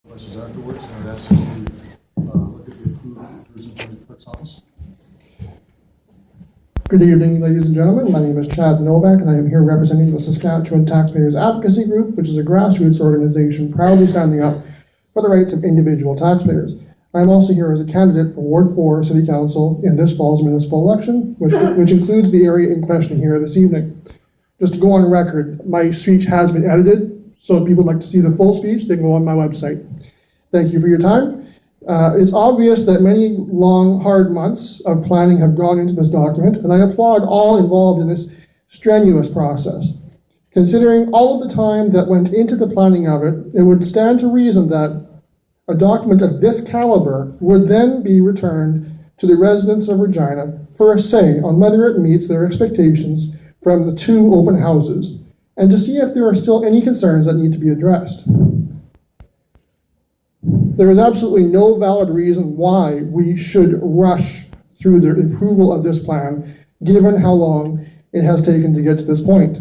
Questions afterwards, and I'd ask you to look at the approved version from the clerk's office. Good evening, ladies and gentlemen. My name is Chad Novak, and I am here representing the Saskatchewan Taxpayers Advocacy Group, which is a grassroots organization proudly standing up for the rights of individual taxpayers. I am also here as a candidate for Ward 4 City Council in this fall's municipal election, which includes the area in question here this evening. Just to go on record, my speech has been edited, so if people would like to see the full speech, they can go on my website. Thank you for your time. It's obvious that many long, hard months of planning have gone into this document, and I applaud all involved in this strenuous process. Considering all of the time that went into the planning of it, it would stand to reason that a document of this caliber would then be returned to the residents of Regina for a say on whether it meets their expectations from the 2 open houses, and to see if there are still any concerns that need to be addressed. There is absolutely no valid reason why we should rush through the approval of this plan, given how long it has taken to get to this point.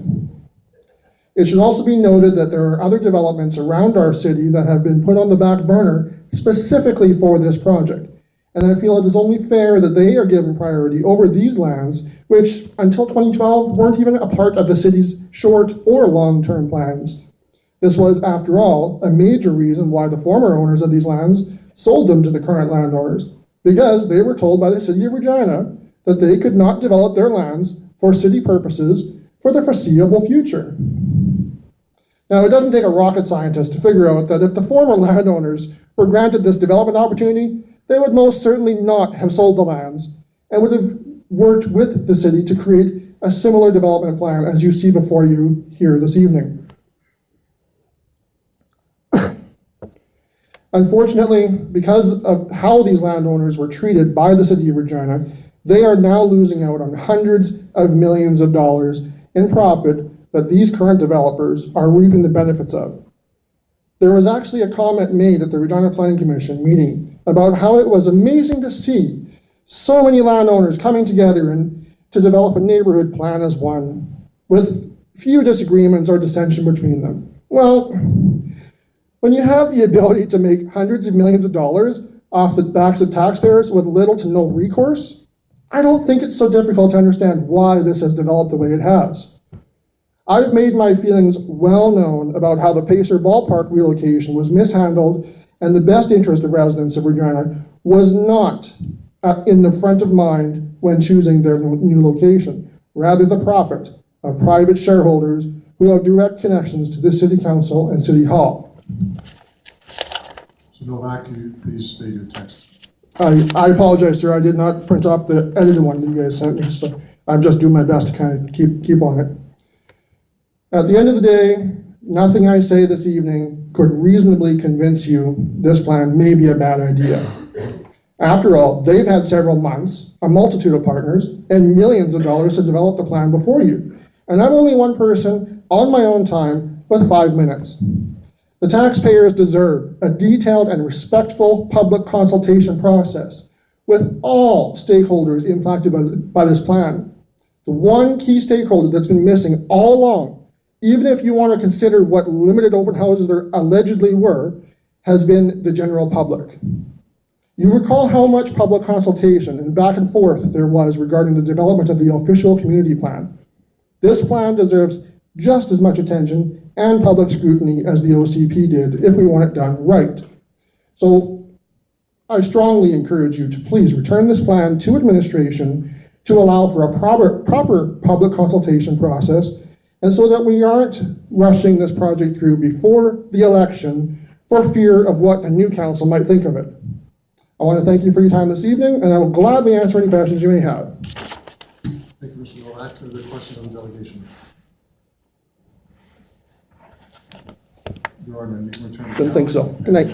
It should also be noted that there are other developments around our city that have been put on the back burner specifically for this project. And I feel it is only fair that they are given priority over these lands, which until 2012 weren't even a part of the city's short or long-term plans. This was, after all, a major reason why the former owners of these lands sold them to the current landowners, because they were told by the City of Regina that they could not develop their lands for city purposes for the foreseeable future. Now, it doesn't take a rocket scientist to figure out that if the former landowners were granted this development opportunity, they would most certainly not have sold the lands and would have worked with the city to create a similar development plan as you see before you here this evening. Unfortunately, because of how these landowners were treated by the City of Regina, they are now losing out on hundreds of millions of dollars in profit that these current developers are reaping the benefits of. There was actually a comment made at the Regina Planning Commission meeting about how it was amazing to see so many landowners coming together and to develop a neighborhood plan as one, with few disagreements or dissension between them. Well, when you have the ability to make hundreds of millions of dollars off the backs of taxpayers with little to no recourse, I don't think it's so difficult to understand why this has developed the way it has. I've made my feelings well known about how the Pacer ballpark relocation was mishandled and the best interest of residents of Regina was not in the front of mind when choosing their new location. Rather, the profit of private shareholders who have direct connections to the City Council and City Hall. So Novak, can you please state your text? I apologize, sir. I did not print off the edited one that you guys sent me, so I'm just doing my best to kind of keep on it. At the end of the day, nothing I say this evening could reasonably convince you this plan may be a bad idea. After all, they've had several months, a multitude of partners, and millions of dollars to develop the plan before you. And I'm only one person on my own time with 5 minutes. The taxpayers deserve a detailed and respectful public consultation process with all stakeholders impacted by this plan. The one key stakeholder that's been missing all along, even if you want to consider what limited open houses there allegedly were, has been the general public. You recall how much public consultation and back and forth there was regarding the development of the official community plan. This plan deserves just as much attention and public scrutiny as the OCP did if we want it done right. So I strongly encourage you to please return this plan to administration to allow for a proper public consultation process, and so that we aren't rushing this project through before the election for fear of what the new council might think of it. I want to thank you for your time this evening, and I will gladly answer any questions you may have. Thank you, Mr. Novak. Are there questions on the delegation? There are none. You can return. Didn't think so. Good night.